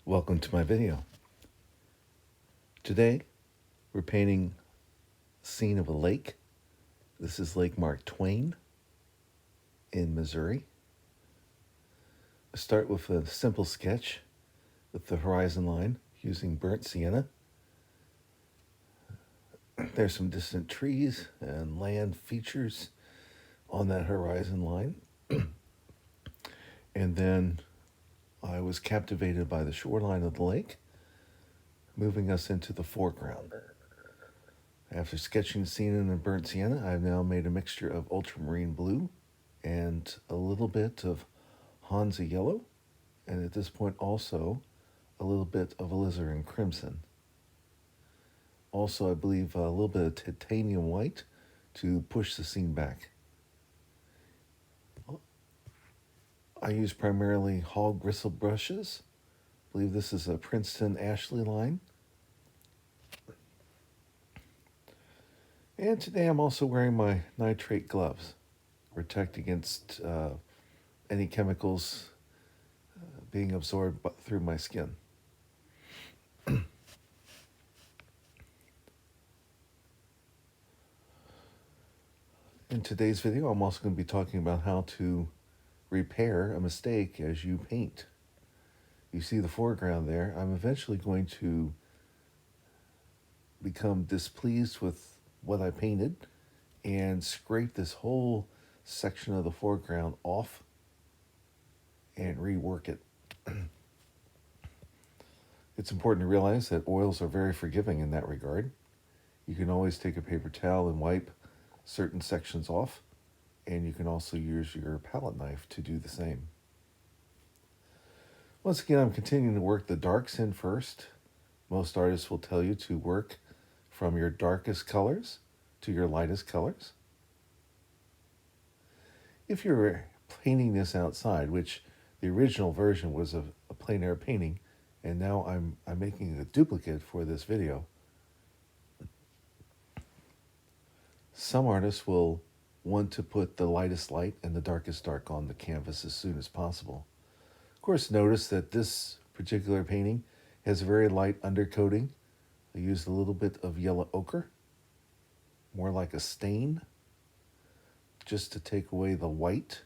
Welcome to my video. Today we're painting a scene of a lake. This is Lake Mark Twain in Missouri. I start with a simple sketch with the horizon line using burnt sienna. There's some distant trees and land features on that horizon line. And then I was captivated by the shoreline of the lake, moving us into the foreground. After sketching the scene in the burnt sienna, I've now made a mixture of ultramarine blue and a little bit of Hansa yellow, and at this point also a little bit of alizarin crimson. Also, I believe a little bit of titanium white to push the scene back. I use primarily hog bristle brushes. I believe this is a Princeton Ashley line. And today I'm also wearing my nitrate gloves, protect against any chemicals being absorbed through my skin. In today's video, I'm also going to be talking about how to repair a mistake as you paint. You see the foreground there. I'm eventually going to become displeased with what I painted and scrape this whole section of the foreground off and rework it. It's important to realize that oils are very forgiving in that regard. You can always take a paper towel and wipe certain sections off, and you can also use your palette knife to do the same. Once again, I'm continuing to work the darks in first. Most artists will tell you to work from your darkest colors to your lightest colors. If you're painting this outside, which the original version was a plein air painting, and now I'm making a duplicate for this video, some artists will want to put the lightest light and the darkest dark on the canvas as soon as possible. Of course, notice that this particular painting has a very light undercoating. I used a little bit of yellow ochre, more like a stain, just to take away the white.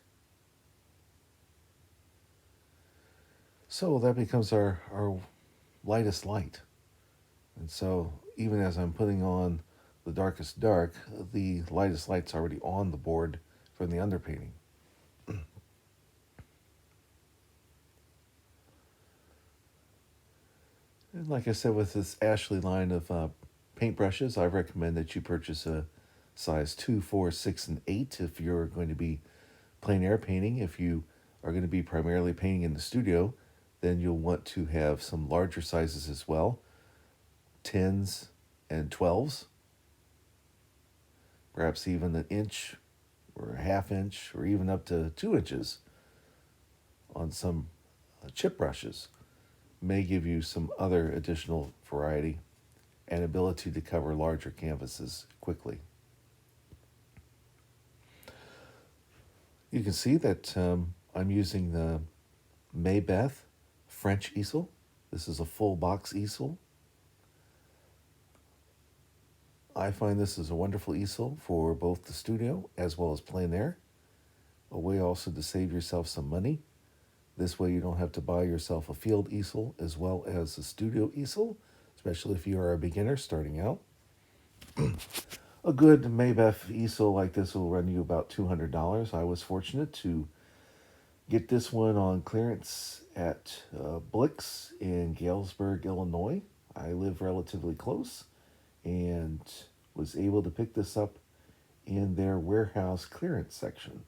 So that becomes our lightest light. And so even as I'm putting on the darkest dark, the lightest light's already on the board from the underpainting. And like I said, with this Ashley line of paintbrushes, I recommend that you purchase a size 2, 4, 6, and 8 if you're going to be plein air painting. If you are going to be primarily painting in the studio, then you'll want to have some larger sizes as well, 10s and 12s, perhaps even an inch or a half inch or even up to 2 inches on some chip brushes. May give you some other additional variety and ability to cover larger canvases quickly. You can see that I'm using the Maybeth French easel. This is a full box easel. I find this is a wonderful easel for both the studio as well as plein air. A way also to save yourself some money. This way you don't have to buy yourself a field easel as well as a studio easel, especially if you are a beginner starting out. A good Maybeth easel like this will run you about $200. I was fortunate to get this one on clearance at Blick's in Galesburg, Illinois. I live relatively close and was able to pick this up in their warehouse clearance section.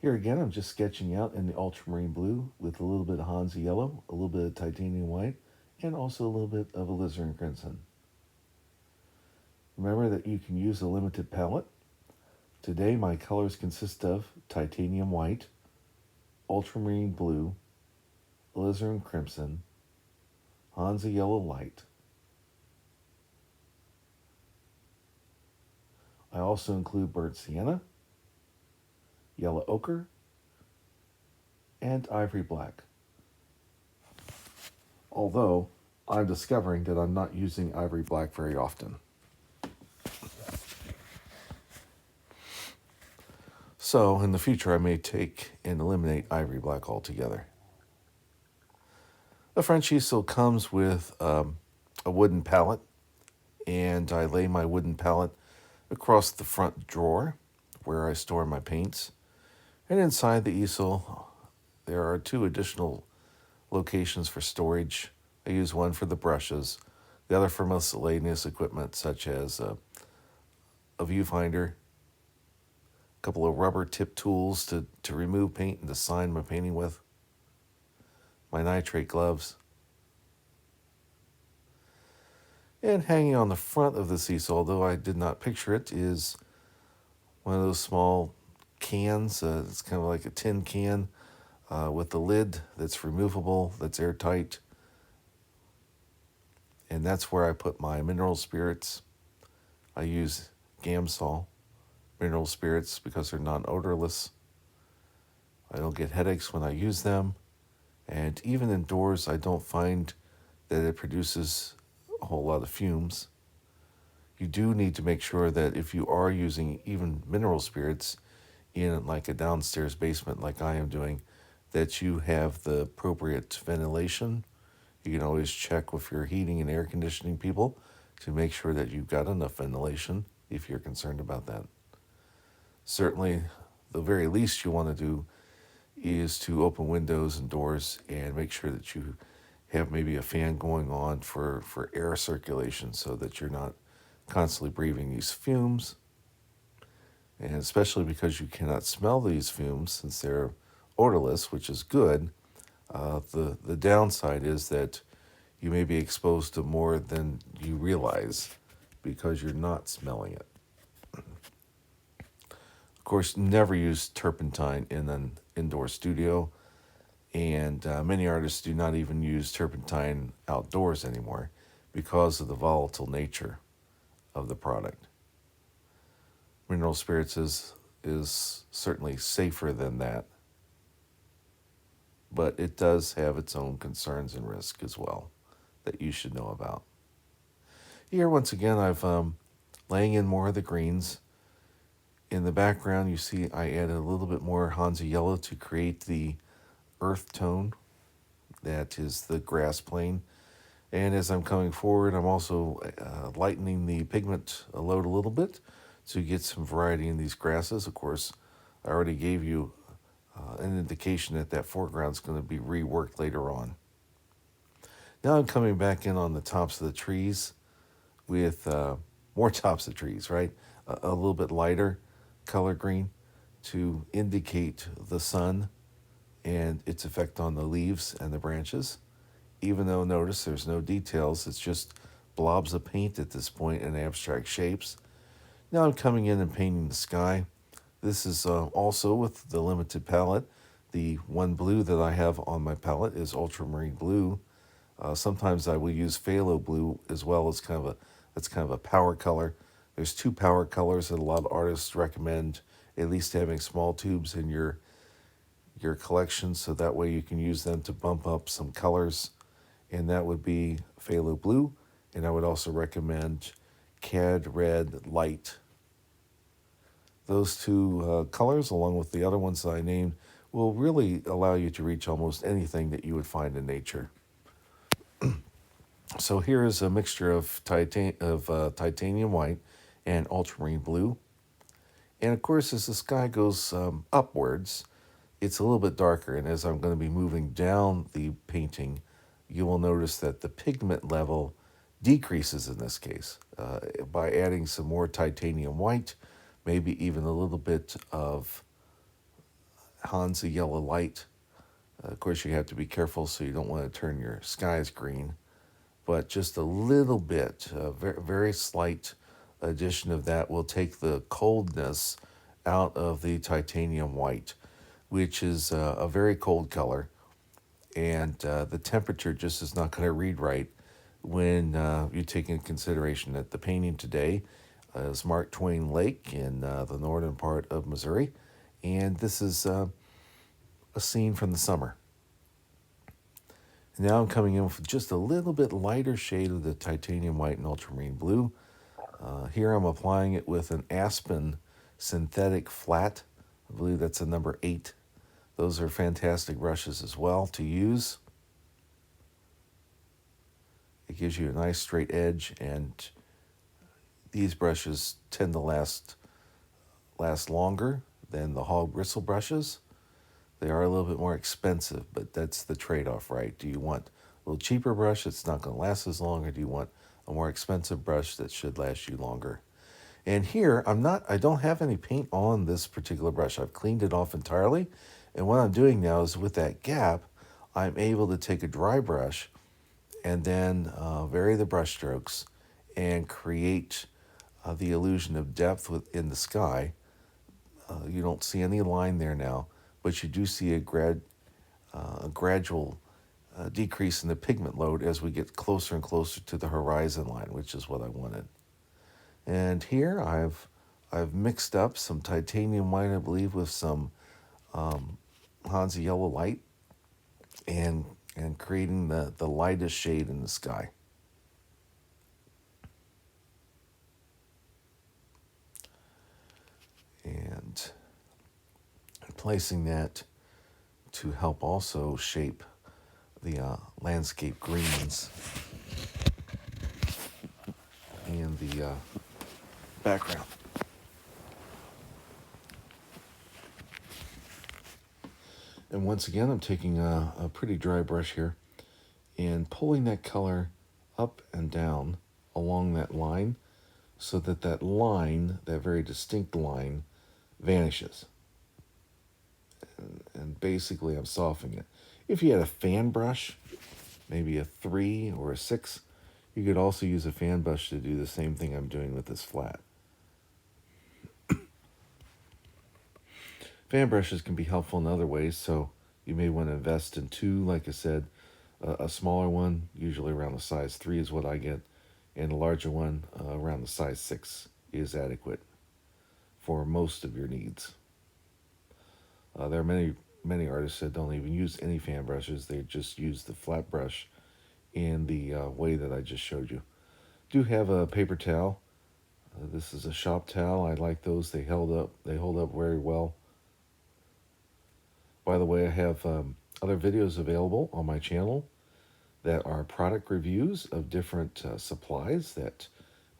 Here again, I'm just sketching out in the ultramarine blue with a little bit of Hansa yellow, a little bit of titanium white, and also a little bit of alizarin crimson. Remember that you can use a limited palette. Today, my colors consist of titanium white, ultramarine blue, alizarin crimson, Hansa yellow light, I also include burnt sienna, yellow ochre, and ivory black. Although I'm discovering that I'm not using ivory black very often. So in the future, I may take and eliminate ivory black altogether. A French easel comes with a wooden pallet, and I lay my wooden pallet across the front drawer where I store my paints. And inside the easel, there are two additional locations for storage. I use one for the brushes, the other for miscellaneous equipment such as a viewfinder, a couple of rubber tip tools to remove paint and to sign my painting with, my nitrate gloves. And hanging on the front of this easel, although I did not picture it, is one of those small cans. It's kind of like a tin can with the lid that's removable, that's airtight. And that's where I put my mineral spirits. I use Gamsol mineral spirits because they're non-odorless. I don't get headaches when I use them. And even indoors, I don't find that it produces a whole lot of fumes. You do need to make sure that if you are using even mineral spirits in like a downstairs basement like I am doing, that you have the appropriate ventilation. You can always check with your heating and air conditioning people to make sure that you've got enough ventilation if you're concerned about that. Certainly, the very least you want to do is to open windows and doors and make sure that you have maybe a fan going on for air circulation so that you're not constantly breathing these fumes. And especially because you cannot smell these fumes since they're odorless, which is good. The downside is that you may be exposed to more than you realize because you're not smelling it. Of course, never use turpentine in an indoor studio, and many artists do not even use turpentine outdoors anymore because of the volatile nature of the product. Mineral spirits is certainly safer than that, but it does have its own concerns and risk as well that you should know about. Here, once again, I've laying in more of the greens. In the background, you see I added a little bit more Hansa yellow to create the earth tone that is the grass plane. And as I'm coming forward, I'm also lightening the pigment load a little bit to get some variety in these grasses. Of course, I already gave you an indication that that foreground is going to be reworked later on. Now I'm coming back in on the tops of the trees with more tops of trees, right? A little bit lighter color green to indicate the sun and its effect on the leaves and the branches. Even though, notice, there's no details, it's just blobs of paint at this point in abstract shapes. Now I'm coming in and painting the sky. This is also with the limited palette. The one blue that I have on my palette is ultramarine blue. Sometimes I will use phthalo blue as well as that's kind of a power color. There's two power colors that a lot of artists recommend at least having small tubes in your collection so that way you can use them to bump up some colors, and that would be phthalo blue, and I would also recommend cad red light. Those two colors, along with the other ones that I named, will really allow you to reach almost anything that you would find in nature. So here is a mixture of titanium white and ultramarine blue. And of course, as the sky goes upwards, it's a little bit darker. And as I'm going to be moving down the painting, you will notice that the pigment level decreases in this case by adding some more titanium white, maybe even a little bit of Hansa yellow light. Of course, you have to be careful so you don't want to turn your skies green, but just a little bit, a very, very slight addition of that will take the coldness out of the titanium white, which is a very cold color, and the temperature just is not going to read right when you take into consideration that the painting today is Mark Twain Lake in the northern part of Missouri. And this is a scene from the summer. Now I'm coming in with just a little bit lighter shade of the titanium white and ultramarine blue. Here I'm applying it with an Aspen synthetic flat. I believe that's a number 8. Those are fantastic brushes as well to use. It gives you a nice straight edge, and these brushes tend to last longer than the hog bristle brushes. They are a little bit more expensive, but that's the trade-off, right? Do you want a little cheaper brush that's not going to last as long, or do you want a more expensive brush that should last you longer? And here, I don't have any paint on this particular brush. I've cleaned it off entirely. And what I'm doing now is with that gap, I'm able to take a dry brush and then vary the brush strokes and create the illusion of depth within the sky. You don't see any line there now, but you do see a gradual decrease in the pigment load as we get closer and closer to the horizon line, which is what I wanted. And here I've mixed up some titanium white, I believe, with some Hansa yellow light, and creating the lightest shade in the sky. And placing that to help also shape the landscape greens and the background. And once again, I'm taking a pretty dry brush here and pulling that color up and down along that line so that that line, that very distinct line, vanishes. And basically I'm softening it. If you had a fan brush, maybe a 3 or a 6, you could also use a fan brush to do the same thing I'm doing with this flat. Fan brushes can be helpful in other ways, so you may want to invest in 2, like I said. A smaller one, usually around the size 3 is what I get, and a larger one around the size 6 is adequate for most of your needs. There are many artists that don't even use any fan brushes. They just use the flat brush in the way that I just showed you. Do have a paper towel. This is a shop towel. I like those. They hold up very well. By the way, I have other videos available on my channel that are product reviews of different supplies that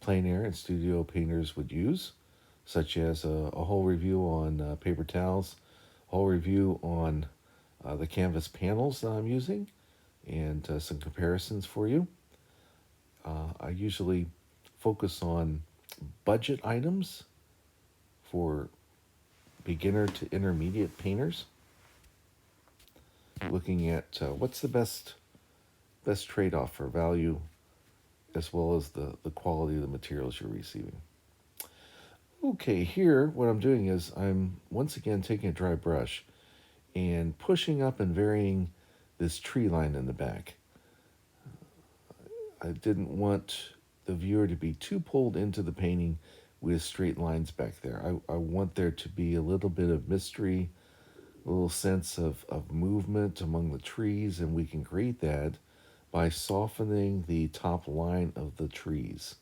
plein air and studio painters would use, such as a whole review on paper towels, a whole review on the canvas panels that I'm using, and some comparisons for you. I usually focus on budget items for beginner to intermediate painters, looking at what's the best trade-off for value as well as the quality of the materials you're receiving. Okay, here what I'm doing is I'm once again taking a dry brush and pushing up and varying this tree line in the back. I didn't want the viewer to be too pulled into the painting with straight lines back there. I want there to be a little bit of mystery, a little sense of movement among the trees, and we can create that by softening the top line of the trees.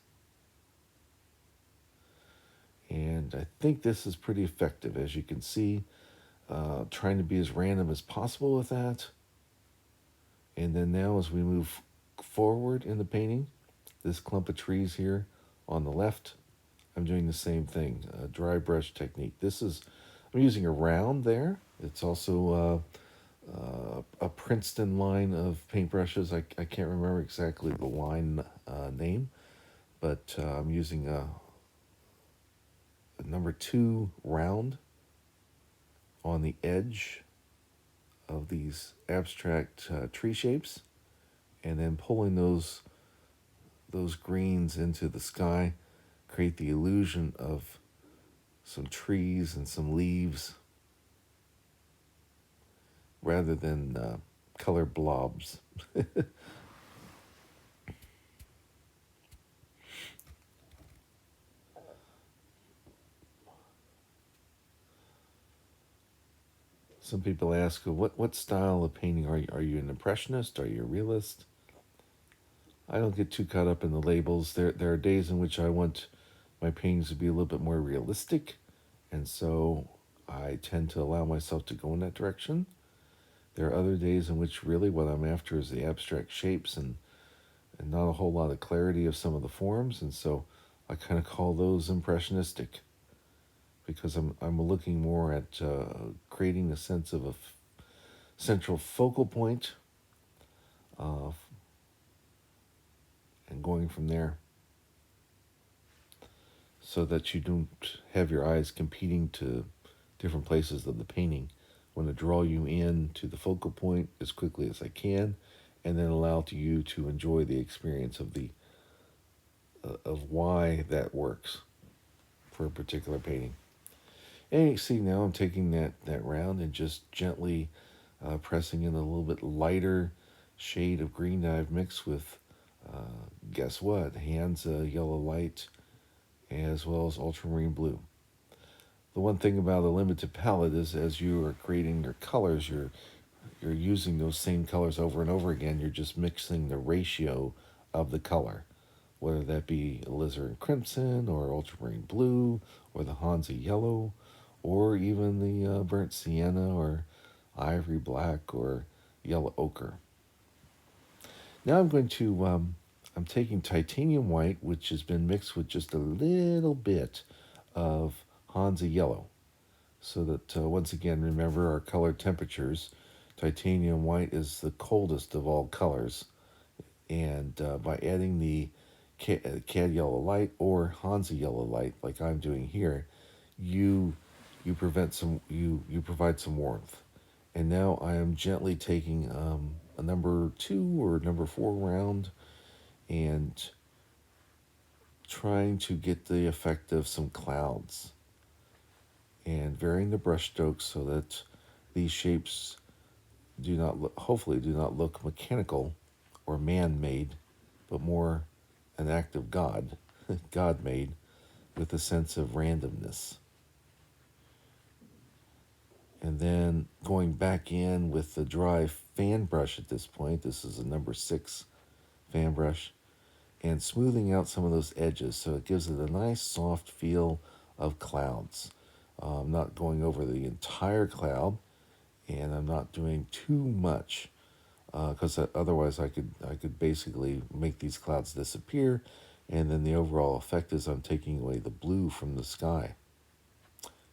And I think this is pretty effective, as you can see, trying to be as random as possible with that. And then now as we move forward in the painting, this clump of trees here on the left, I'm doing the same thing, a dry brush technique. I'm using a round there. It's also a Princeton line of paintbrushes. I can't remember exactly the line name, but I'm using a number 2 round on the edge of these abstract tree shapes, and then pulling those greens into the sky, create the illusion of some trees and some leaves rather than color blobs. Some people ask, what style of painting are you? Are you an impressionist? Are you a realist? I don't get too caught up in the labels. There are days in which I want my paintings to be a little bit more realistic, and so I tend to allow myself to go in that direction. There are other days in which really what I'm after is the abstract shapes and not a whole lot of clarity of some of the forms, and so I kind of call those impressionistic because I'm looking more at creating a sense of a central focal point, uh, and going from there, so that you don't have your eyes competing to different places of the painting. I want to draw you in to the focal point as quickly as I can, and then allow to you to enjoy the experience of the of why that works for a particular painting. And you see now I'm taking that round and just gently pressing in a little bit lighter shade of green that I've mixed with, guess what, Hansa yellow light as well as ultramarine blue. The one thing about a limited palette is as you are creating your colors, you're using those same colors over and over again. You're just mixing the ratio of the color, whether that be alizarin crimson or ultramarine blue or the Hansa yellow or even the burnt sienna or ivory black or yellow ochre. Now I'm taking titanium white, which has been mixed with just a little bit of Hansa yellow. So that once again, remember our color temperatures. Titanium white is the coldest of all colors. And by adding the cad yellow light or Hansa yellow light, like I'm doing here, you you provide some warmth. And now I am gently taking a number 2 or number 4 round and trying to get the effect of some clouds and varying the brush strokes so that these shapes hopefully do not look mechanical or man-made, but more an act of God, God-made, with a sense of randomness. And then going back in with the dry fan brush at this point, this is a number 6 fan brush, and smoothing out some of those edges so it gives it a nice soft feel of clouds. I'm not going over the entire cloud, and I'm not doing too much because otherwise I could basically make these clouds disappear, and then the overall effect is I'm taking away the blue from the sky.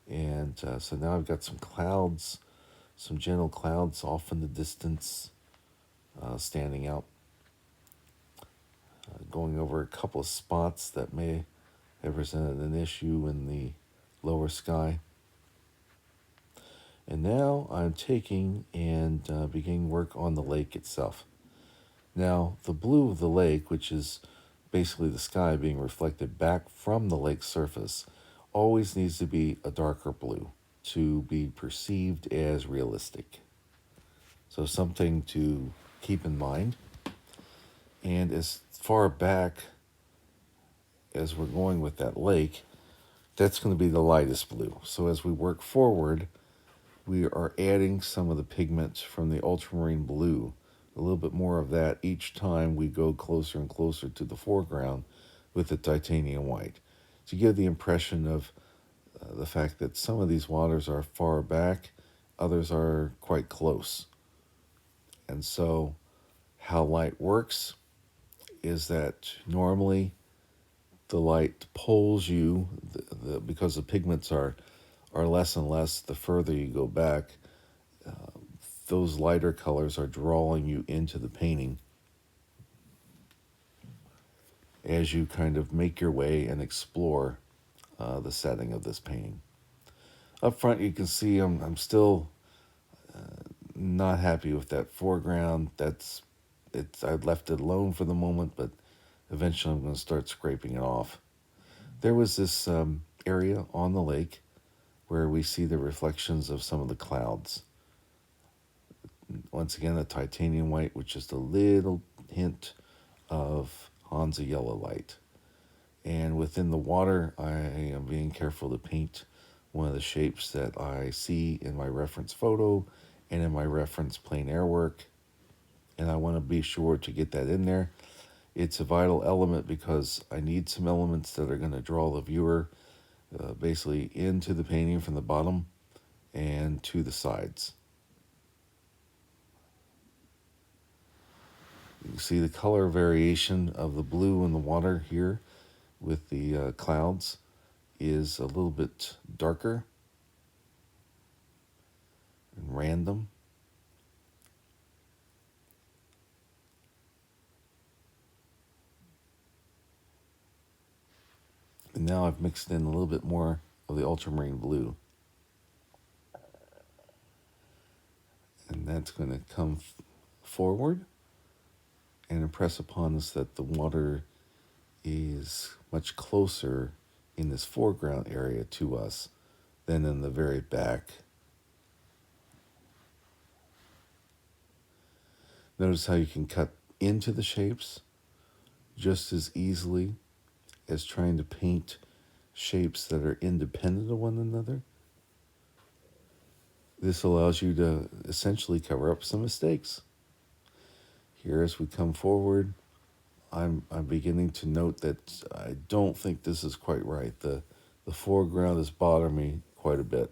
And so now I've got some clouds, some gentle clouds off in the distance, standing out, going over a couple of spots that may have presented an issue in the lower sky. And now I'm taking and beginning work on the lake itself. Now, the blue of the lake, which is basically the sky being reflected back from the lake's surface, always needs to be a darker blue to be perceived as realistic. So something to keep in mind. And as far back as we're going with that lake, that's going to be the lightest blue. So as we work forward, we are adding some of the pigment from the ultramarine blue, a little bit more of that each time we go closer and closer to the foreground with the titanium white, to give the impression of the fact that some of these waters are far back, others are quite close. And so how light works is that normally the light pulls you, because the pigments are less and less the further you go back. Those lighter colors are drawing you into the painting as you kind of make your way and explore the setting of this painting. Up front, you can see I'm still not happy with that foreground. I've left it alone for the moment, but eventually I'm going to start scraping it off. There was this area on the lake where we see the reflections of some of the clouds. Once again, the titanium white with just a little hint of Hansa yellow light. And within the water, I am being careful to paint one of the shapes that I see in my reference photo and in my reference plein air work. And I want to be sure to get that in there. It's a vital element because I need some elements that are going to draw the viewer basically into the painting from the bottom and to the sides. You can see the color variation of the blue in the water here with the clouds is a little bit darker and random. And now I've mixed in a little bit more of the ultramarine blue. And that's going to come forward and impress upon us that the water is much closer in this foreground area to us than in the very back. Notice how you can cut into the shapes just as easily as trying to paint shapes that are independent of one another. This allows you to essentially cover up some mistakes. Here, as we come forward, I'm beginning to note that I don't think this is quite right. The foreground is bothering me quite a bit.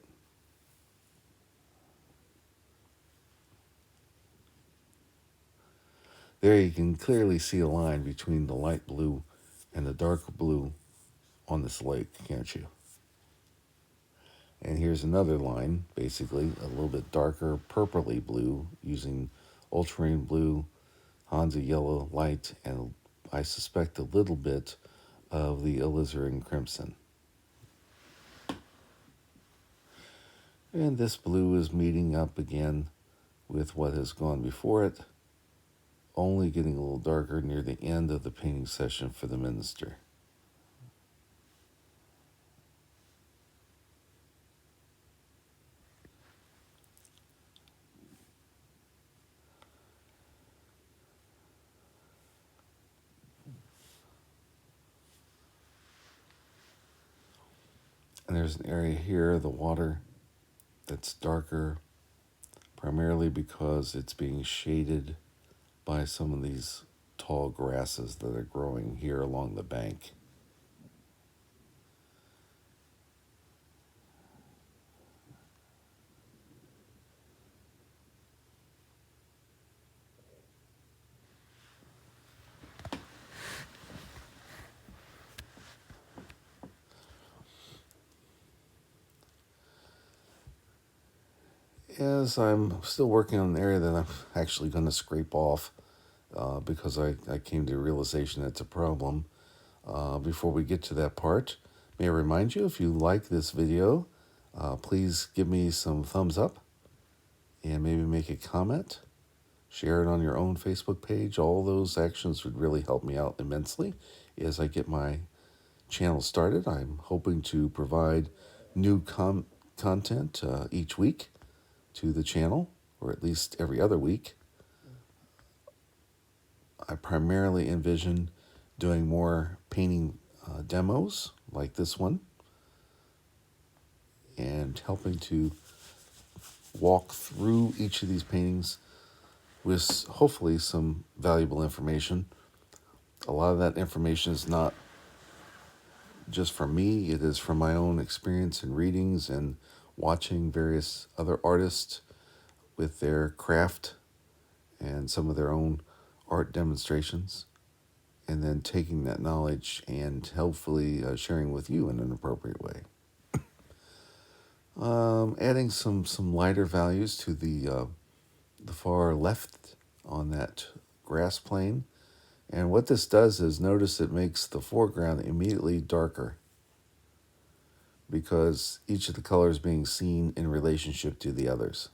There you can clearly see a line between the light blue and the dark blue on this lake, can't you? And here's another line, basically a little bit darker purpley blue using ultramarine blue, Hansa yellow light, and I suspect a little bit of the alizarin crimson. And this blue is meeting up again with what has gone before it, only getting a little darker near the end of the painting session for the minister. And there's an area here, the water, that's darker, primarily because it's being shaded by some of these tall grasses that are growing here along the bank. As I'm still working on an area that I'm actually going to scrape off because I came to the realization it's a problem. Before we get to that part, may I remind you, if you like this video, please give me some thumbs up and maybe make a comment. Share it on your own Facebook page. All those actions would really help me out immensely as I get my channel started. I'm hoping to provide new content each week to the channel, or at least every other week. I primarily envision doing more painting demos like this one and helping to walk through each of these paintings with hopefully some valuable information. A lot of that information is not just from me, it is from my own experience and readings and watching various other artists with their craft and some of their own art demonstrations, and then taking that knowledge and hopefully sharing with you in an appropriate way. Adding some lighter values to the far left on that grass plane. And what this does is notice it makes the foreground immediately darker because each of the colors being seen in relationship to the others.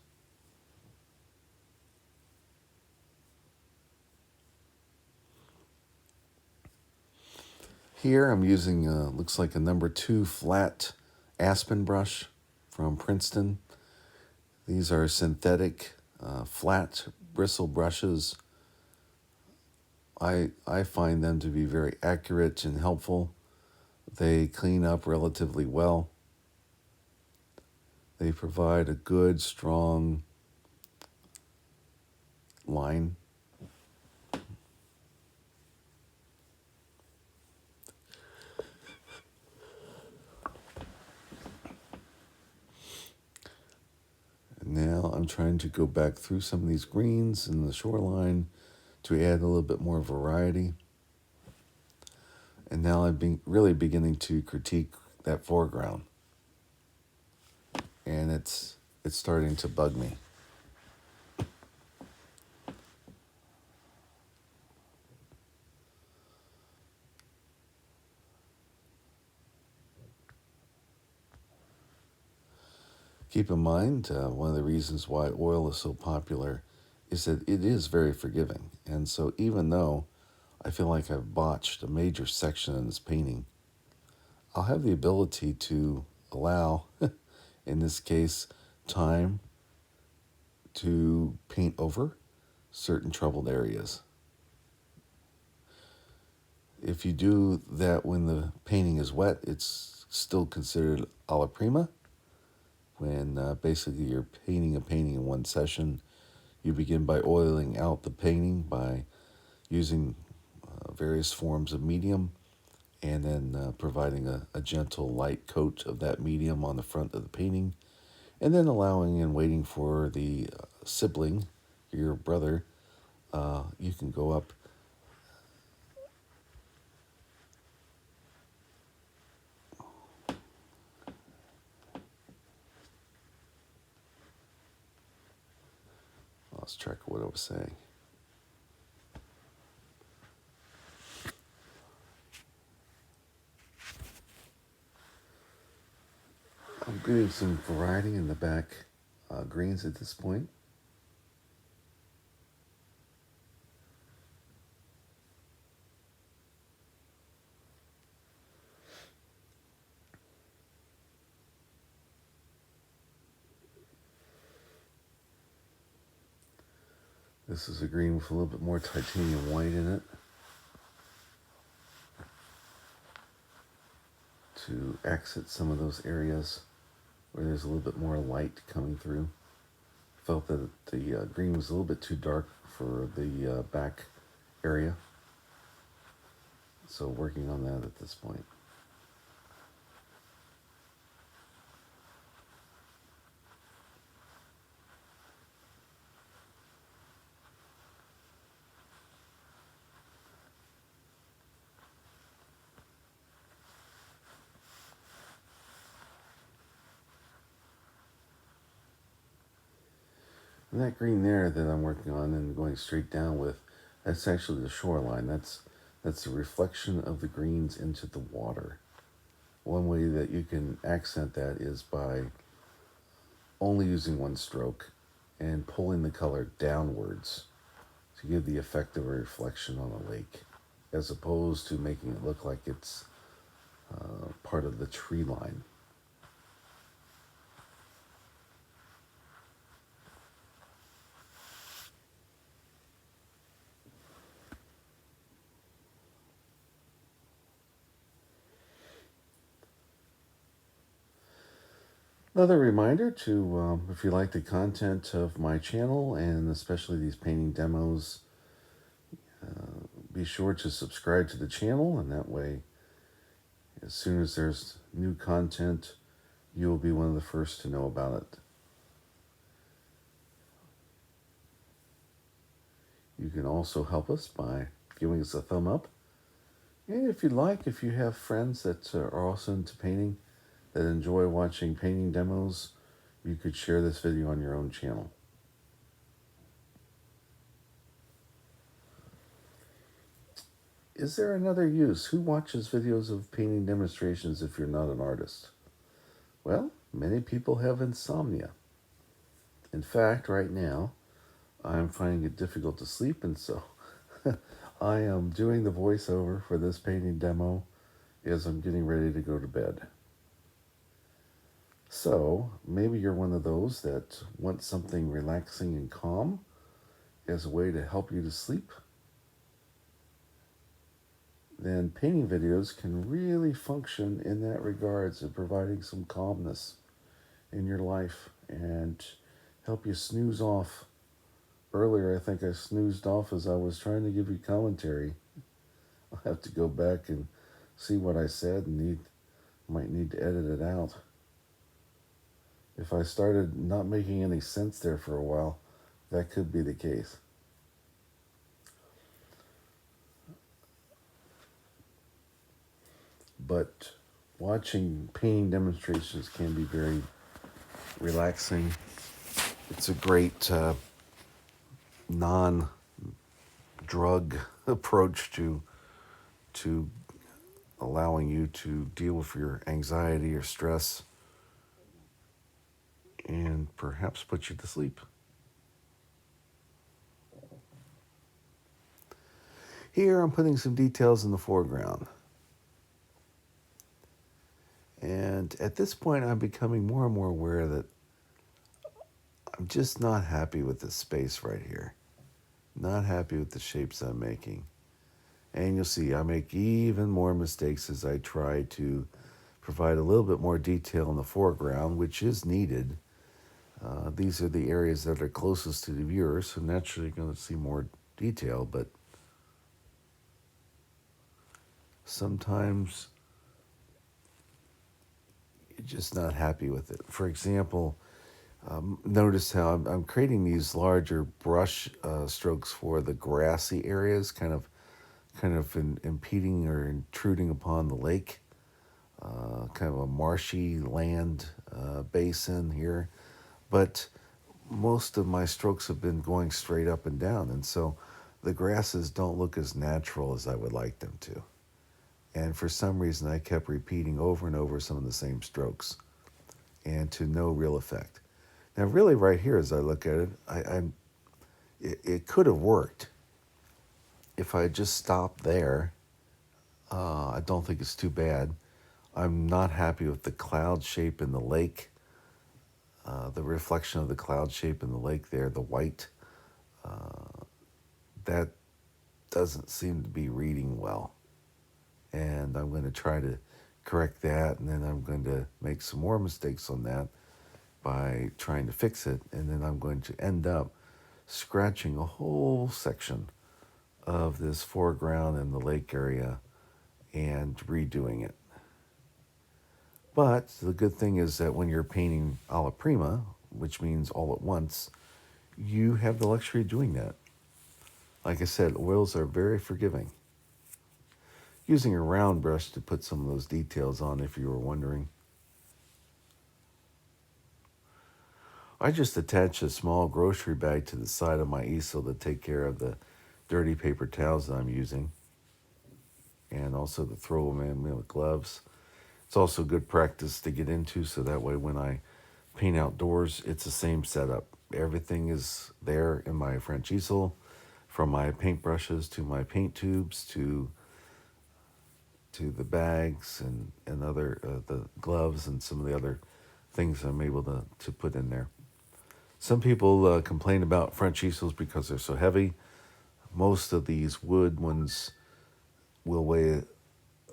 Here I'm using, looks like a number 2 flat aspen brush from Princeton. These are synthetic flat bristle brushes. I find them to be very accurate and helpful. They clean up relatively well. They provide a good, strong line. And now I'm trying to go back through some of these greens in the shoreline to add a little bit more variety. And now I'm really beginning to critique that foreground. And it's starting to bug me. Keep in mind, one of the reasons why oil is so popular is that it is very forgiving. And so even though I feel like I've botched a major section in this painting, I'll have the ability to allow, in this case, time to paint over certain troubled areas. If you do that when the painting is wet, it's still considered alla prima. When basically you're painting a painting in one session, you begin by oiling out the painting by using various forms of medium, and then providing a gentle light coat of that medium on the front of the painting, and then allowing and waiting for the sibling, your brother. You can go up. Lost track of what I was saying. I'm getting some variety in the back greens at this point. This is a green with a little bit more titanium white in it to exit some of those areas where there's a little bit more light coming through. Felt that the green was a little bit too dark for the back area, so working on that at this point. And that green there that I'm working on and going straight down with, that's actually the shoreline. That's the reflection of the greens into the water. One way that you can accent that is by only using one stroke and pulling the color downwards to give the effect of a reflection on a lake, as opposed to making it look like it's part of the tree line. Another reminder to, if you like the content of my channel and especially these painting demos, be sure to subscribe to the channel, and that way, as soon as there's new content, you will be one of the first to know about it. You can also help us by giving us a thumb up. And if you'd like, if you have friends that are also into painting, that enjoy watching painting demos, you could share this video on your own channel. Is there another use? Who watches videos of painting demonstrations if you're not an artist? Well, many people have insomnia. In fact, right now, I'm finding it difficult to sleep, and so I am doing the voiceover for this painting demo as I'm getting ready to go to bed. So, maybe you're one of those that want something relaxing and calm as a way to help you to sleep. Then painting videos can really function in that regards of providing some calmness in your life and help you snooze off. Earlier, I think I snoozed off as I was trying to give you commentary. I'll have to go back and see what I said and might need to edit it out. If I started not making any sense there for a while, that could be the case. But watching painting demonstrations can be very relaxing. It's a great non-drug approach to allowing you to deal with your anxiety or stress and perhaps put you to sleep. Here I'm putting some details in the foreground. And at this point, I'm becoming more and more aware that I'm just not happy with this space right here. Not happy with the shapes I'm making. And you'll see I make even more mistakes as I try to provide a little bit more detail in the foreground, which is needed. These are the areas that are closest to the viewer, so naturally you're going to see more detail, but sometimes you're just not happy with it. For example, notice how I'm creating these larger brush strokes for the grassy areas, impeding or intruding upon the lake, kind of a marshy land basin here. But most of my strokes have been going straight up and down, and so the grasses don't look as natural as I would like them to. And for some reason, I kept repeating over and over some of the same strokes, and to no real effect. Now, really, right here, as I look at it, it could have worked if I just stopped there. I don't think it's too bad. I'm not happy with the cloud shape in the lake, the reflection of the cloud shape in the lake there, the white. That doesn't seem to be reading well. And I'm going to try to correct that, and then I'm going to make some more mistakes on that by trying to fix it, and then I'm going to end up scratching a whole section of this foreground in the lake area and redoing it. But the good thing is that when you're painting alla prima, which means all at once, you have the luxury of doing that. Like I said, oils are very forgiving. Using a round brush to put some of those details on, if you were wondering. I just attached a small grocery bag to the side of my easel to take care of the dirty paper towels that I'm using, and also to throw them in with gloves. It's also good practice to get into, so that way when I paint outdoors, it's the same setup. Everything is there in my French easel, from my paintbrushes to my paint tubes to the bags and other the gloves and some of the other things I'm able to put in there. Some people complain about French easels because they're so heavy. Most of these wood ones will weigh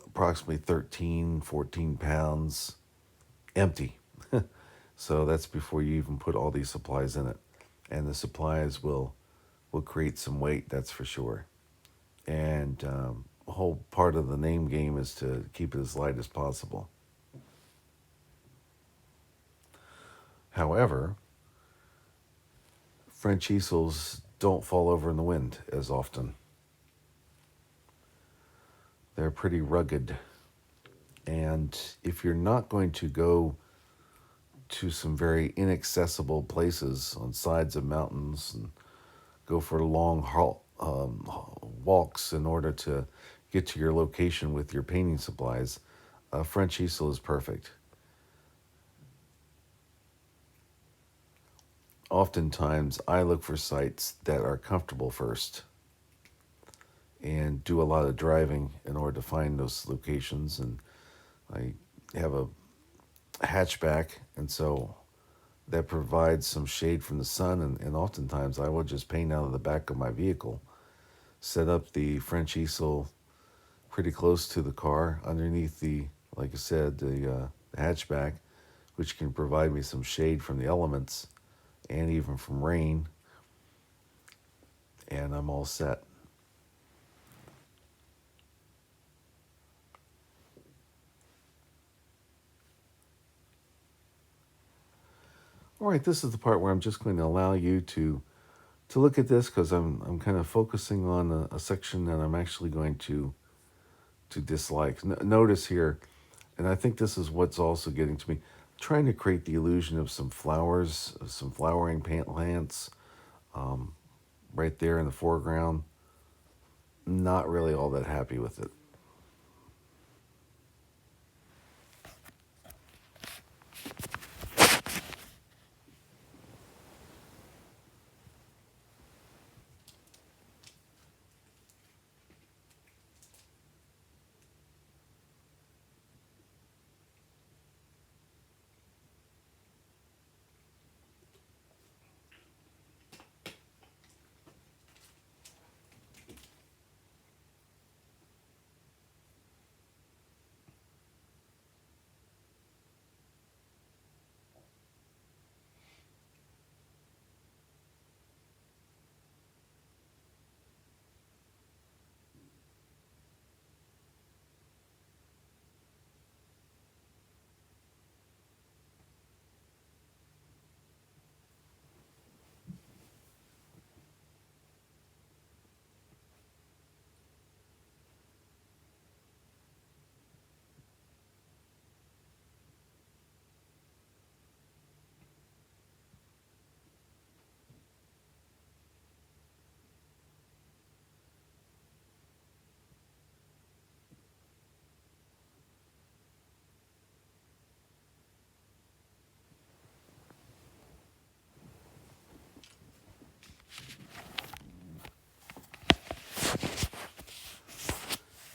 approximately 13, 14 pounds empty. So that's before you even put all these supplies in it. And the supplies will create some weight, that's for sure. And a whole part of the name game is to keep it as light as possible. However, French easels don't fall over in the wind as often. They're pretty rugged. And if you're not going to go to some very inaccessible places on sides of mountains and go for long walks in order to get to your location with your painting supplies, a French easel is perfect. Oftentimes, I look for sites that are comfortable first and do a lot of driving in order to find those locations. And I have a hatchback, and so that provides some shade from the sun. And oftentimes, I will just paint out of the back of my vehicle, set up the French easel pretty close to the car underneath the, like I said, the hatchback, which can provide me some shade from the elements and even from rain, and I'm all set. All right, this is the part where I'm just going to allow you to look at this, because I'm kind of focusing on a section that I'm actually going to dislike. Notice here, and I think this is what's also getting to me, trying to create the illusion of some flowers, some flowering plants, right there in the foreground. Not really all that happy with it.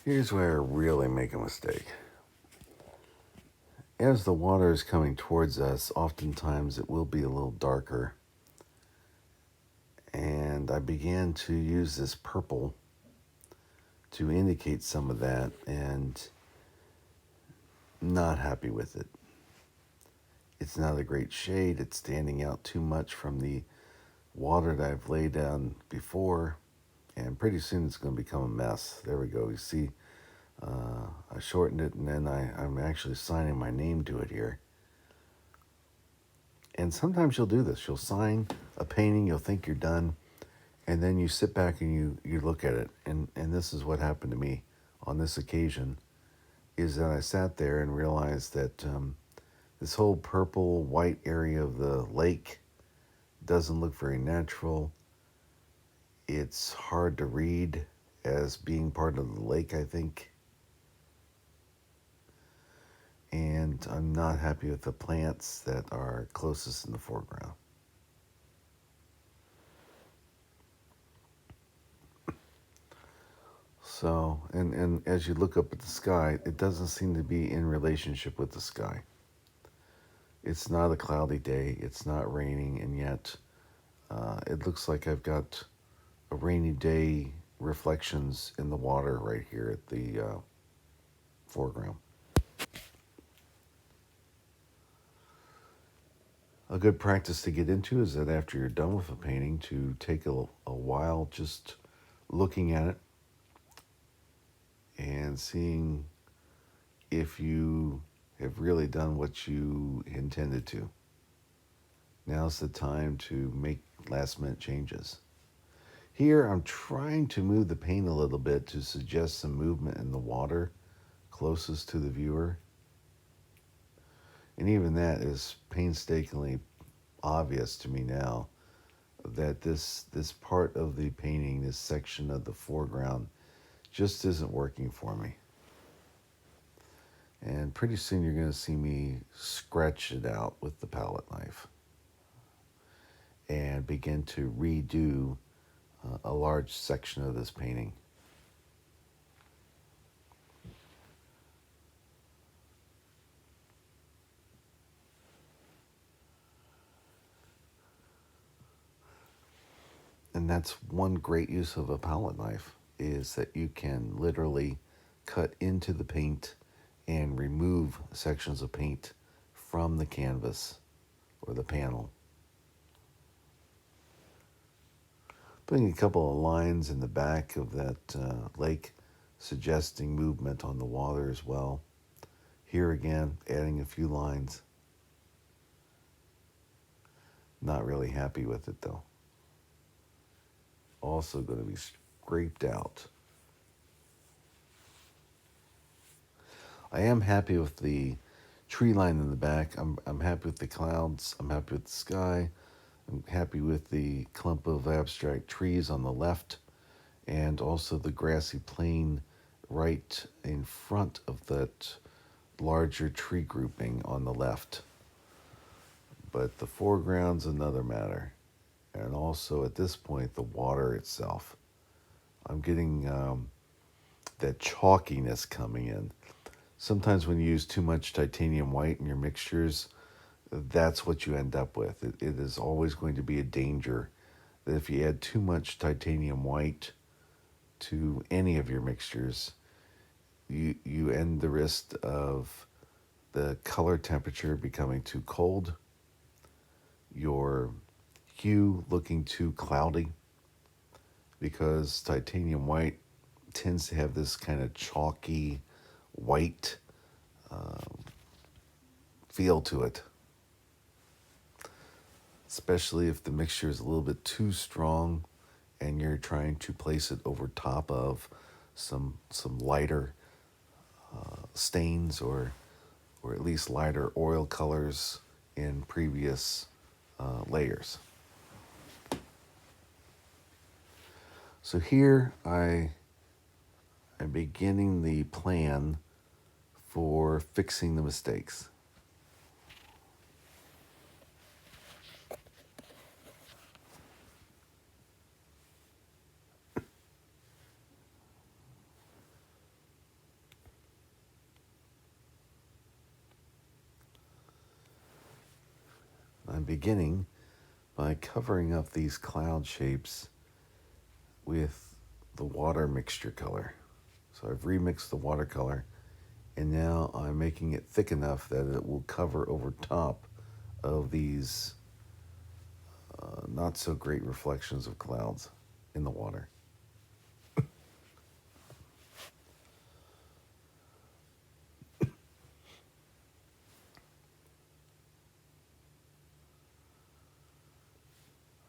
Here's where I really make a mistake. As the water is coming towards us, oftentimes it will be a little darker. And I began to use this purple to indicate some of that, and not happy with it. It's not a great shade. It's standing out too much from the water that I've laid down before, and pretty soon it's going to become a mess. There we go. You see, I shortened it, and then I'm actually signing my name to it here. And sometimes you'll do this. You'll sign a painting, you'll think you're done, and then you sit back and you look at it. And this is what happened to me on this occasion, is that I sat there and realized that this whole purple white area of the lake doesn't look very natural. It's hard to read as being part of the lake, I think. And I'm not happy with the plants that are closest in the foreground. So, and as you look up at the sky, it doesn't seem to be in relationship with the sky. It's not a cloudy day, it's not raining, and yet it looks like I've got a rainy day reflections in the water right here at the foreground. A good practice to get into is that after you're done with a painting, to take a while just looking at it and seeing if you have really done what you intended to. Now's the time to make last minute changes. Here I'm trying to move the paint a little bit to suggest some movement in the water closest to the viewer. And even that is painstakingly obvious to me now, that this part of the painting, this section of the foreground, just isn't working for me. And pretty soon you're going to see me scratch it out with the palette knife and begin to redo a large section of this painting. And that's one great use of a palette knife, is that you can literally cut into the paint and remove sections of paint from the canvas or the panel. Putting a couple of lines in the back of that lake, suggesting movement on the water as well. Here again, adding a few lines. Not really happy with it though. Also going to be scraped out. I am happy with the tree line in the back. I'm happy with the clouds. I'm happy with the sky. I'm happy with the clump of abstract trees on the left, and also the grassy plain right in front of that larger tree grouping on the left. But the foreground's another matter. And also at this point, the water itself. I'm getting that chalkiness coming in. Sometimes when you use too much titanium white in your mixtures, that's what you end up with. It is always going to be a danger that if you add too much titanium white to any of your mixtures, you end the risk of the color temperature becoming too cold, your hue looking too cloudy, because titanium white tends to have this kind of chalky white feel to it, especially if the mixture is a little bit too strong and you're trying to place it over top of some lighter stains or at least lighter oil colors in previous layers. So here I'm beginning the plan for fixing the mistakes. I'm beginning by covering up these cloud shapes with the water mixture color. So I've remixed the watercolor, and now I'm making it thick enough that it will cover over top of these not so great reflections of clouds in the water.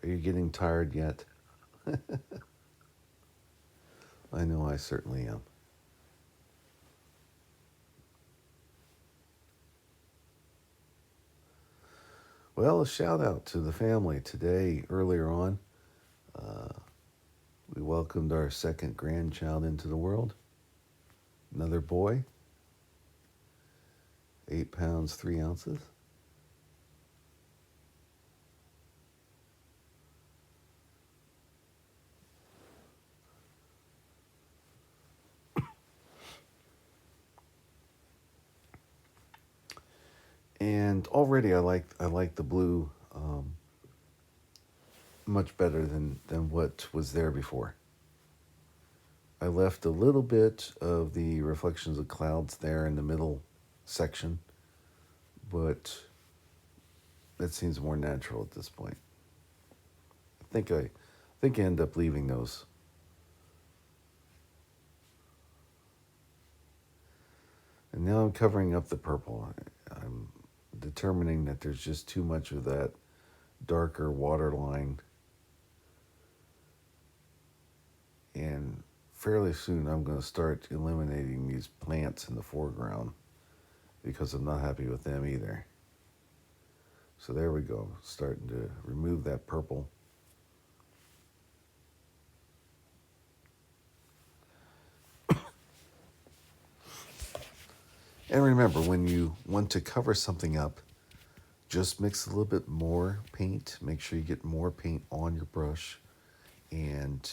Are you getting tired yet? I know I certainly am. Well, a shout out to the family today. Earlier on, we welcomed our second grandchild into the world. Another boy, 8 pounds, 3 ounces. And already I like the blue much better than what was there before. I left a little bit of the reflections of clouds there in the middle section, but that seems more natural at this point. I think I end up leaving those. And now I'm covering up the purple. I'm determining that there's just too much of that darker water line. And fairly soon I'm going to start eliminating these plants in the foreground because I'm not happy with them either. So there we go, starting to remove that purple. And remember, when you want to cover something up, just mix a little bit more paint. Make sure you get more paint on your brush, and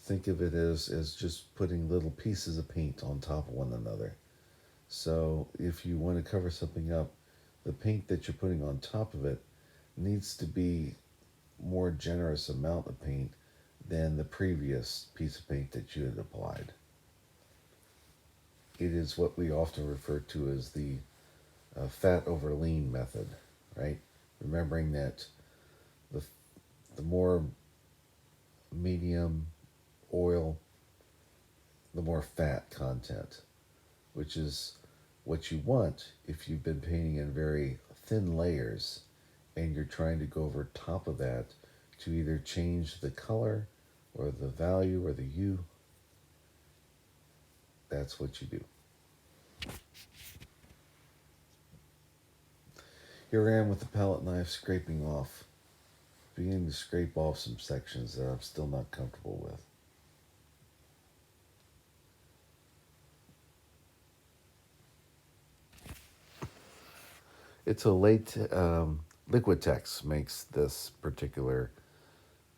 think of it as just putting little pieces of paint on top of one another. So if you want to cover something up, the paint that you're putting on top of it needs to be more generous amount of paint than the previous piece of paint that you had applied. It is what we often refer to as the fat over lean method, right? Remembering that the, the more medium oil, the more fat content, which is what you want if you've been painting in very thin layers and you're trying to go over top of that to either change the color or the value or the hue. That's what you do. Here I am with the palette knife scraping off, beginning to scrape off some sections that I'm still not comfortable with. It's a late Liquitex makes this particular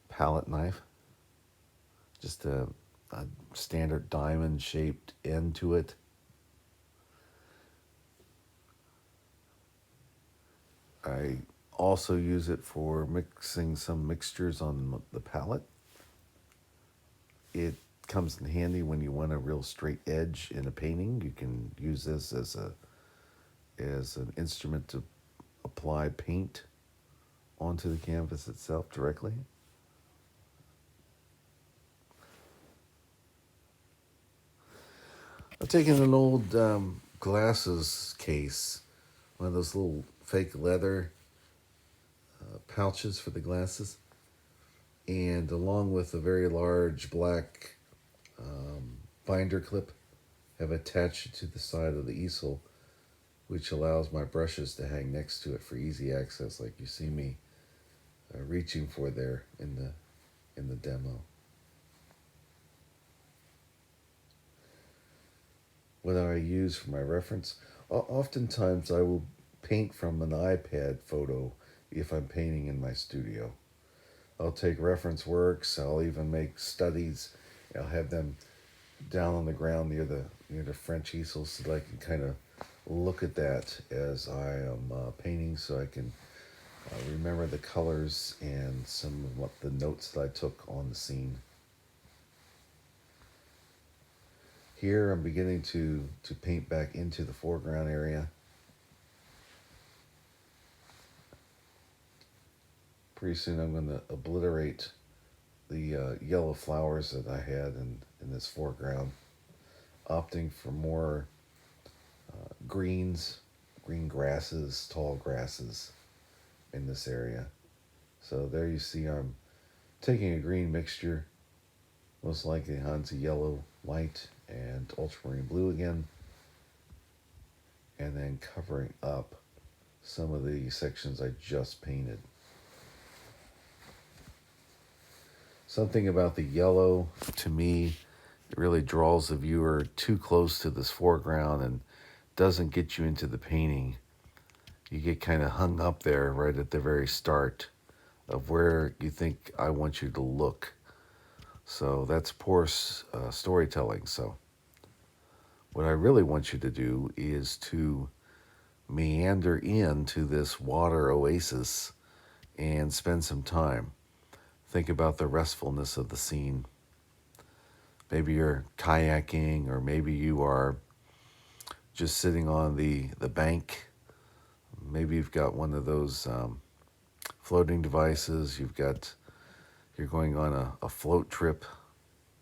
palette knife. Just a standard diamond shaped end to it. I also use it for mixing some mixtures on the palette. It comes in handy when you want a real straight edge in a painting. You can use this as an instrument to apply paint onto the canvas itself directly. I've taken an old glasses case, one of those little fake leather pouches for the glasses, and along with a very large black binder clip, have attached it to the side of the easel, which allows my brushes to hang next to it for easy access, like you see me reaching for there in the demo. What I use for my reference, oftentimes I will paint from an iPad photo if I'm painting in my studio. I'll take reference works. I'll even make studies. I'll have them down on the ground near the French easel so that I can kind of look at that as I am painting, so I can remember the colors and some of what the notes that I took on the scene. Here I'm beginning to paint back into the foreground area. Pretty soon I'm going to obliterate the yellow flowers that I had in this foreground, opting for more greens, green grasses, tall grasses in this area. So there you see I'm taking a green mixture, most likely onto yellow, white, and ultramarine blue again, and then covering up some of the sections I just painted. Something about the yellow, to me, it really draws the viewer too close to this foreground and doesn't get you into the painting. You get kind of hung up there right at the very start of where you think I want you to look. So that's poor storytelling. So what I really want you to do is to meander into this water oasis and spend some time. Think about the restfulness of the scene. Maybe you're kayaking, or maybe you are just sitting on the bank. Maybe you've got one of those floating devices. You're going on a float trip.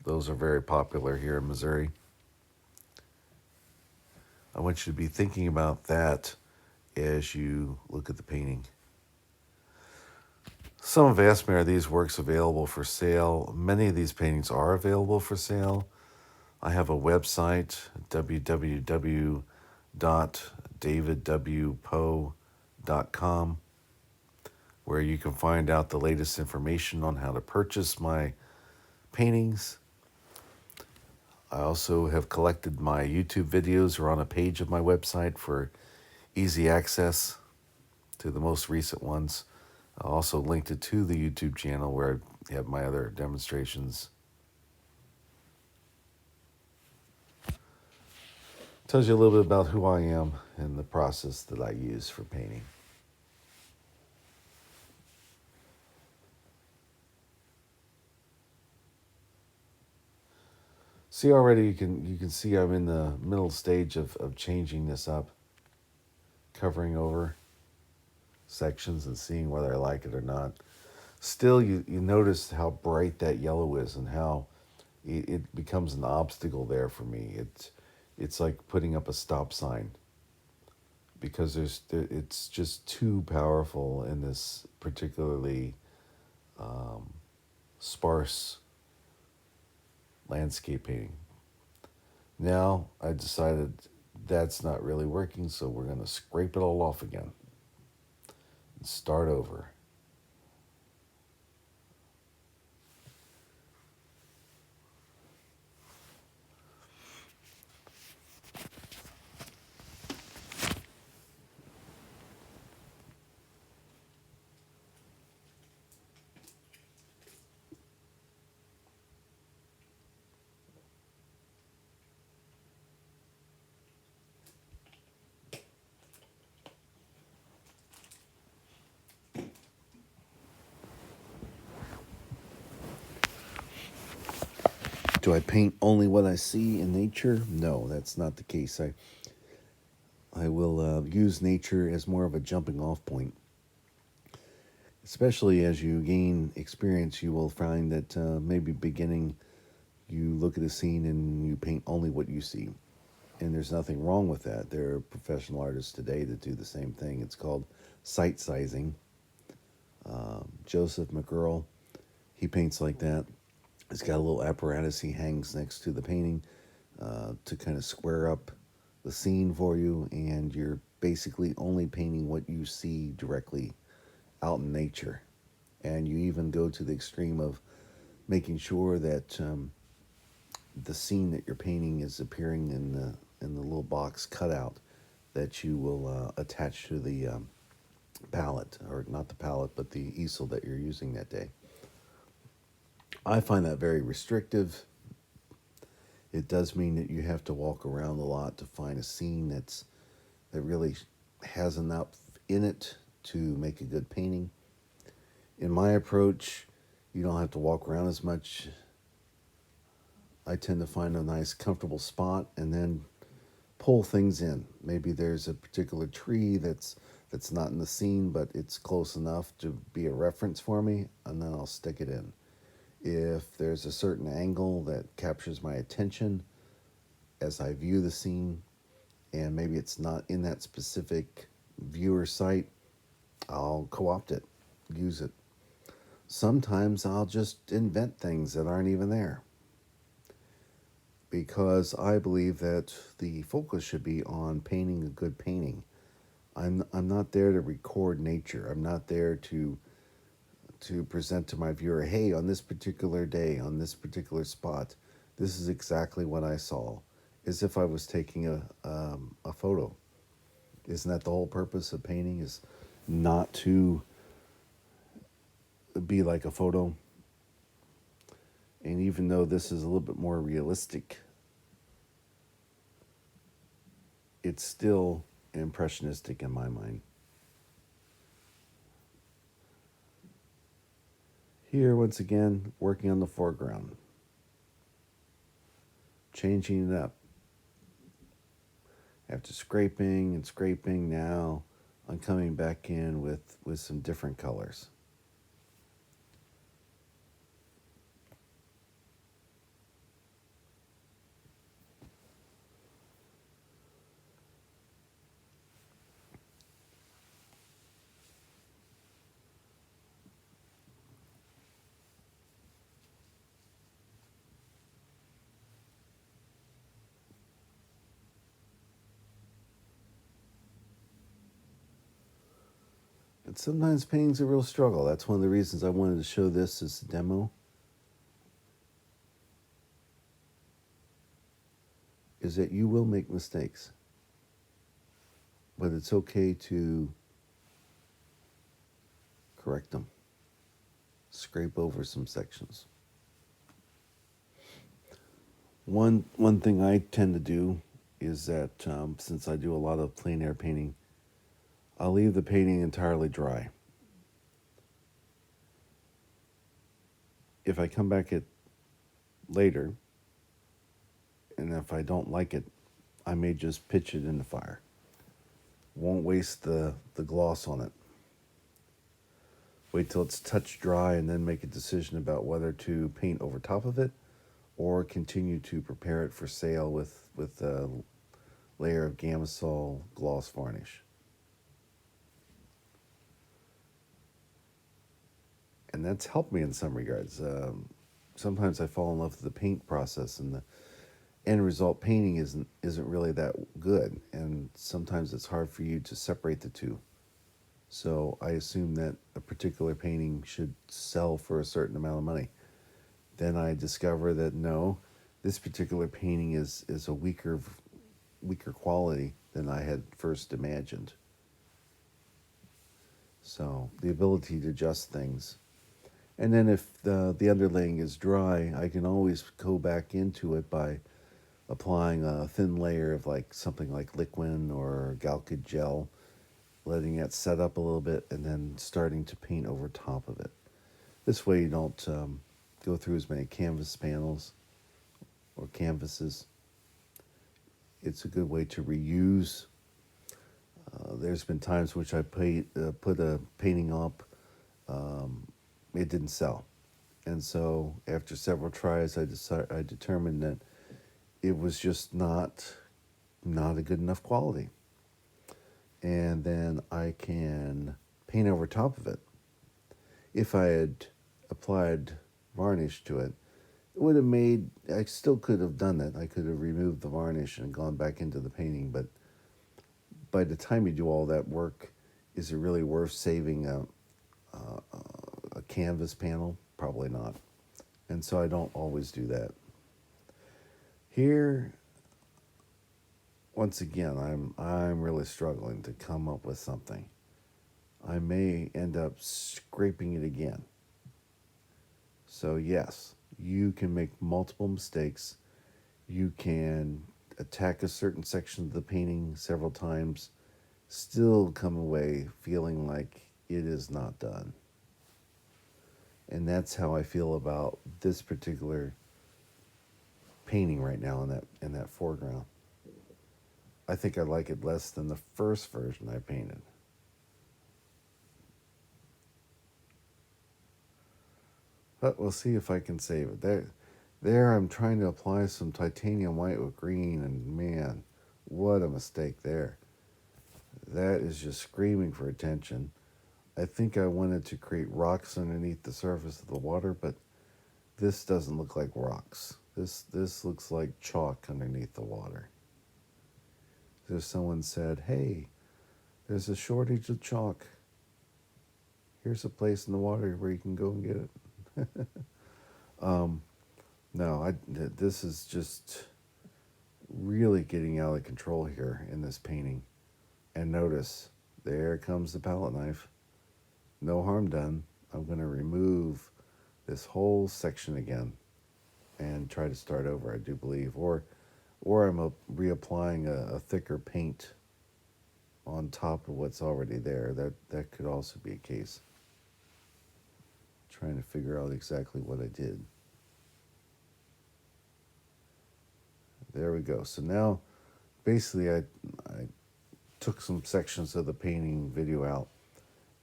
Those are very popular here in Missouri. I want you to be thinking about that as you look at the painting. Someone have asked me, are these works available for sale? Many of these paintings are available for sale. I have a website, www.davidwpoe.com, where you can find out the latest information on how to purchase my paintings. I also have collected my YouTube videos are on a page of my website for easy access to the most recent ones. I also linked it to the YouTube channel where I have my other demonstrations. Tells you a little bit about who I am and the process that I use for painting. See, already you can see I'm in the middle stage of changing this up, covering over sections and seeing whether I like it or not. Still, you notice how bright that yellow is and how it becomes an obstacle there for me. It's like putting up a stop sign because it's just too powerful in this particularly sparse landscape painting. Now I decided that's not really working, so we're going to scrape it all off again and start over. Do I paint only what I see in nature? No, that's not the case. I will use nature as more of a jumping off point. Especially as you gain experience, you will find that maybe beginning, you look at a scene and you paint only what you see. And there's nothing wrong with that. There are professional artists today that do the same thing. It's called sight sizing. Joseph McGurl, he paints like that. He's got a little apparatus he hangs next to the painting to kind of square up the scene for you, and you're basically only painting what you see directly out in nature. And you even go to the extreme of making sure that the scene that you're painting is appearing in the little box cutout that you will attach to the palette, or not the palette, but the easel that you're using that day. I find that very restrictive. It does mean that you have to walk around a lot to find a scene that really has enough in it to make a good painting. In my approach, you don't have to walk around as much. I tend to find a nice comfortable spot and then pull things in. Maybe there's a particular tree that's not in the scene, but it's close enough to be a reference for me, and then I'll stick it in. If there's a certain angle that captures my attention as I view the scene, and maybe it's not in that specific viewer sight, I'll co-opt it, use it. Sometimes I'll just invent things that aren't even there, because I believe that the focus should be on painting a good painting. I'm not there to record nature. I'm not there to present to my viewer, hey, on this particular day, on this particular spot, this is exactly what I saw, as if I was taking a photo. Isn't that the whole purpose of painting, is not to be like a photo? And even though this is a little bit more realistic, it's still impressionistic in my mind. Here, once again, working on the foreground, changing it up. After scraping and scraping, now I'm coming back in with some different colors. And sometimes painting's a real struggle. That's one of the reasons I wanted to show this as a demo, is that you will make mistakes. But it's okay to correct them. Scrape over some sections. One thing I tend to do is that since I do a lot of plein air painting, I'll leave the painting entirely dry. If I come back it later, and if I don't like it, I may just pitch it in the fire. Won't waste the gloss on it. Wait till it's touch dry and then make a decision about whether to paint over top of it or continue to prepare it for sale with a layer of Gamsol gloss varnish. And that's helped me in some regards. Sometimes I fall in love with the paint process, and the end result painting isn't really that good, and sometimes it's hard for you to separate the two. So I assume that a particular painting should sell for a certain amount of money. Then I discover that no, this particular painting is a weaker quality than I had first imagined. So the ability to adjust things. And then if the underlaying is dry, I can always go back into it by applying a thin layer of like something like liquid or Galkid gel, letting it set up a little bit, and then starting to paint over top of it. This way you don't go through as many canvas panels or canvases. It's a good way to reuse. There's been times which I put a painting up, it didn't sell. And so after several tries, I determined that it was just not a good enough quality. And then I can paint over top of it. If I had applied varnish to it, it would have I still could have done that. I could have removed the varnish and gone back into the painting, but by the time you do all that work, is it really worth saving a canvas panel? Probably not. And so I don't always do that. Here, once again, I'm really struggling to come up with something. I may end up scraping it again. So yes, you can make multiple mistakes. You can attack a certain section of the painting several times, still come away feeling like it is not done. And that's how I feel about this particular painting right now in that foreground. I think I like it less than the first version I painted. But we'll see if I can save it. There I'm trying to apply some titanium white with green, and man, what a mistake there. That is just screaming for attention. I think I wanted to create rocks underneath the surface of the water, but this doesn't look like rocks. This looks like chalk underneath the water. There's someone said, hey, there's a shortage of chalk. Here's a place in the water where you can go and get it. No, this is just really getting out of control here in this painting. And notice, there comes the palette knife. No harm done. I'm going to remove this whole section again and try to start over, I do believe. Or I'm reapplying a thicker paint on top of what's already there. That could also be a case. Trying to figure out exactly what I did. There we go. So now, basically, I took some sections of the painting video out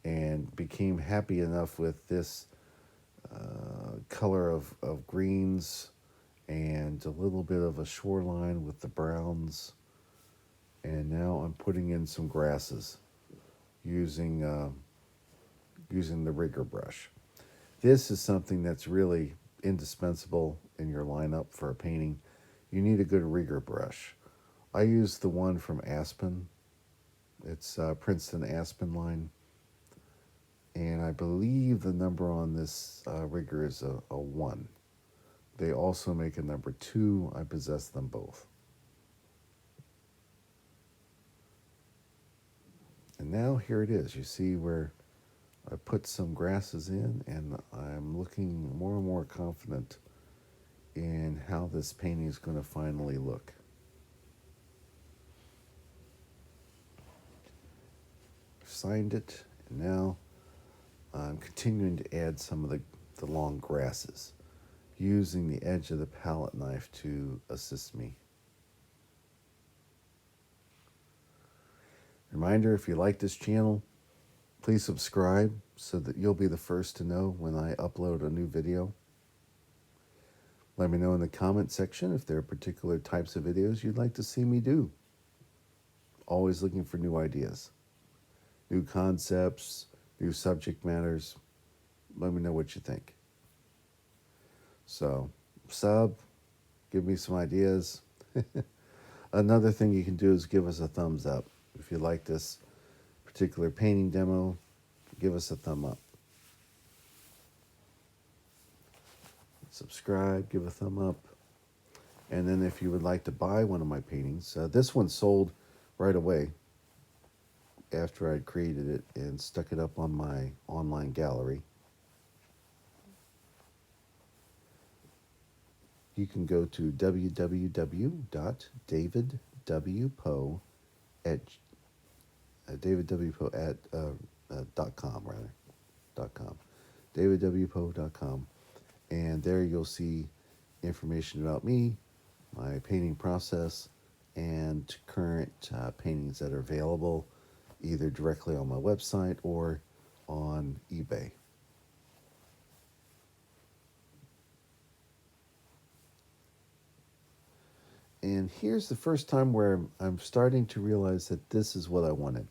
and became happy enough with this color of greens and a little bit of a shoreline with the browns. And now I'm putting in some grasses using the rigger brush. This is something that's really indispensable in your lineup for a painting. You need a good rigger brush. I use the one from Aspen. It's Princeton Aspen line. And I believe the number on this rigger is a 1. They also make a number 2. I possess them both. And now here it is. You see where I put some grasses in, and I'm looking more and more confident in how this painting is going to finally look. Signed it, and now I'm continuing to add some of the long grasses, using the edge of the palette knife to assist me. Reminder, if you like this channel, please subscribe so that you'll be the first to know when I upload a new video. Let me know in the comment section if there are particular types of videos you'd like to see me do. Always looking for new ideas, new concepts, new subject matters. Let me know what you think. So, give me some ideas. Another thing you can do is give us a thumbs up. If you like this particular painting demo, give us a thumb up. Subscribe, give a thumb up. And then if you would like to buy one of my paintings, this one sold right away after I'd created it and stuck it up on my online gallery. You can go to www.davidwpoe at davidwpoe.com, and there you'll see information about me, my painting process, and current paintings that are available either directly on my website or on eBay. And here's the first time where I'm starting to realize that this is what I wanted.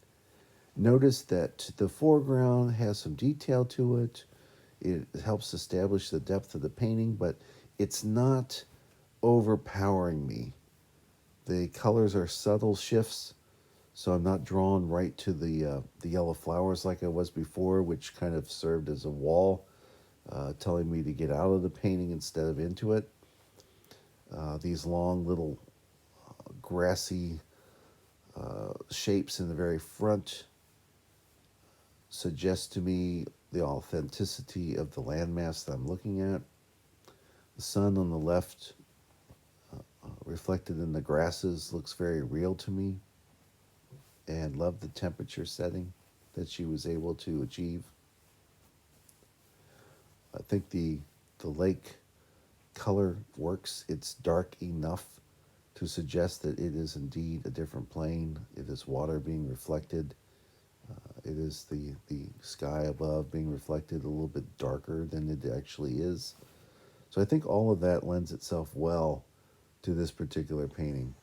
Notice that the foreground has some detail to it. It helps establish the depth of the painting, but it's not overpowering me. The colors are subtle shifts, so I'm not drawn right to the yellow flowers like I was before, which kind of served as a wall, telling me to get out of the painting instead of into it. These long little grassy shapes in the very front suggest to me the authenticity of the landmass that I'm looking at. The sun on the left, reflected in the grasses, looks very real to me, and love the temperature setting that she was able to achieve. I think the lake color works. It's dark enough to suggest that it is indeed a different plane. It is water being reflected. It is the sky above being reflected a little bit darker than it actually is. So I think all of that lends itself well to this particular painting.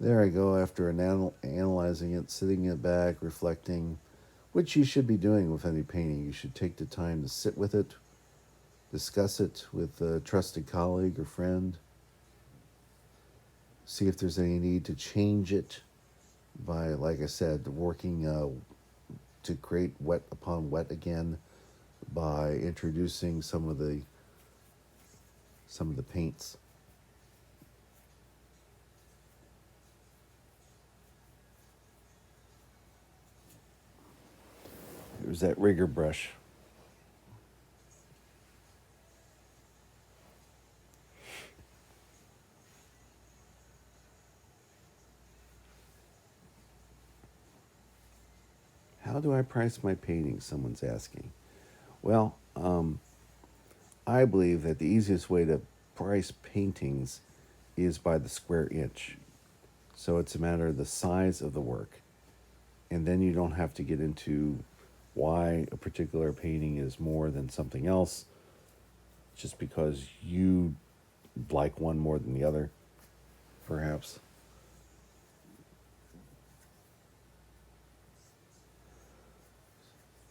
There I go after analyzing it, sitting it back, reflecting, which you should be doing with any painting. You should take the time to sit with it, discuss it with a trusted colleague or friend, see if there's any need to change it by, like I said, working to create wet upon wet again by introducing some of the paints. There's that rigger brush. How do I price my paintings? Someone's asking. Well, I believe that the easiest way to price paintings is by the square inch. So it's a matter of the size of the work. And then you don't have to get into why a particular painting is more than something else just because you like one more than the other, perhaps.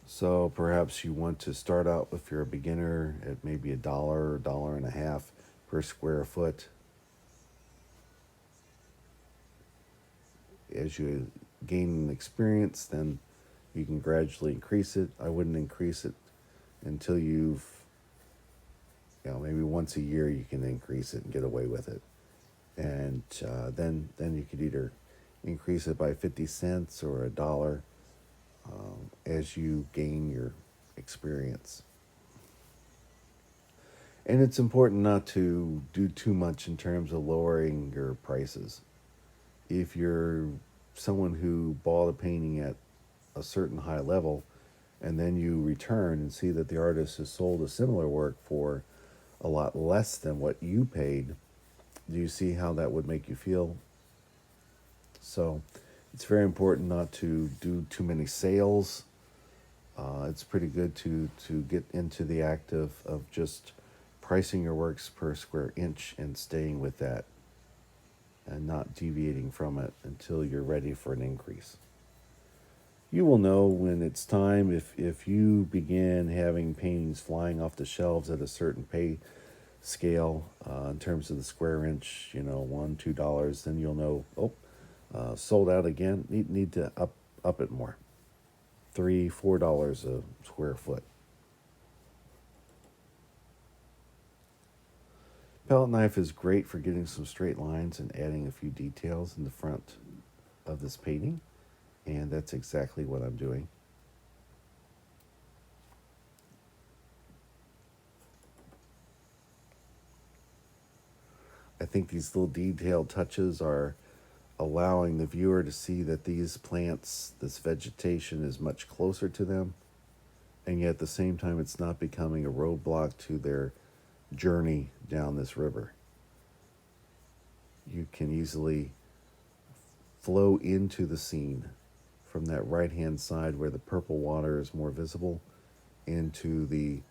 So perhaps you want to start out, if you're a beginner, at maybe $1 or $1.50 per square foot. As you gain experience, then you can gradually increase it. I wouldn't increase it until you've, maybe once a year you can increase it and get away with it. And then you could either increase it by 50 cents or $1 as you gain your experience. And it's important not to do too much in terms of lowering your prices. If you're someone who bought a painting at a certain high level and then you return and see that the artist has sold a similar work for a lot less than what you paid, do you see how that would make you feel? So It's very important not to do too many sales. It's pretty good to get into the act of just pricing your works per square inch and staying with that and not deviating from it until you're ready for an increase. You will know when it's time if you begin having paintings flying off the shelves at a certain pay scale in terms of the square inch, $1, $2, then you'll know, sold out again. Need to up it more. $3, $4 a square foot. Palette knife is great for getting some straight lines and adding a few details in the front of this painting, and that's exactly what I'm doing. I think these little detailed touches are allowing the viewer to see that these plants, this vegetation is much closer to them, and yet at the same time it's not becoming a roadblock to their journey down this river. You can easily flow into the scene from that right hand side where the purple water is more visible into the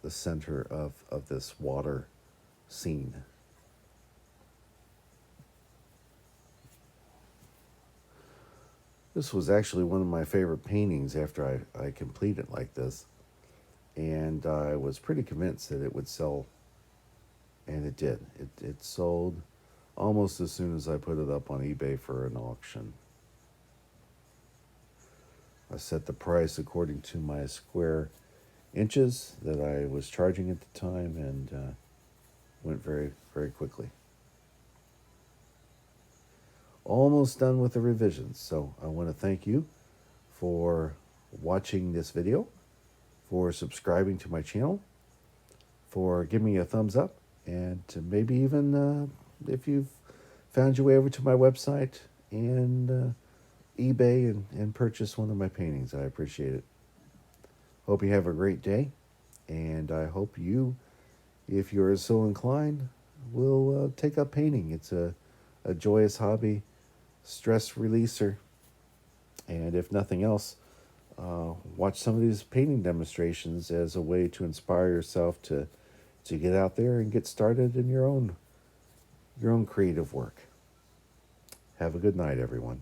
center of this water scene. This was actually one of my favorite paintings after I complete it like this. And I was pretty convinced that it would sell, and it did. It sold almost as soon as I put it up on eBay for an auction. I set the price according to my square inches that I was charging at the time, and went very, very quickly. Almost done with the revisions. So I want to thank you for watching this video, for subscribing to my channel, for giving me a thumbs up, and to maybe even if you've found your way over to my website and eBay and purchase one of my paintings. I appreciate it. Hope you have a great day, and I hope you, if you're so inclined, will take up painting. It's a joyous hobby, stress releaser, and if nothing else, watch some of these painting demonstrations as a way to inspire yourself to get out there and get started in your own creative work. Have a good night, everyone.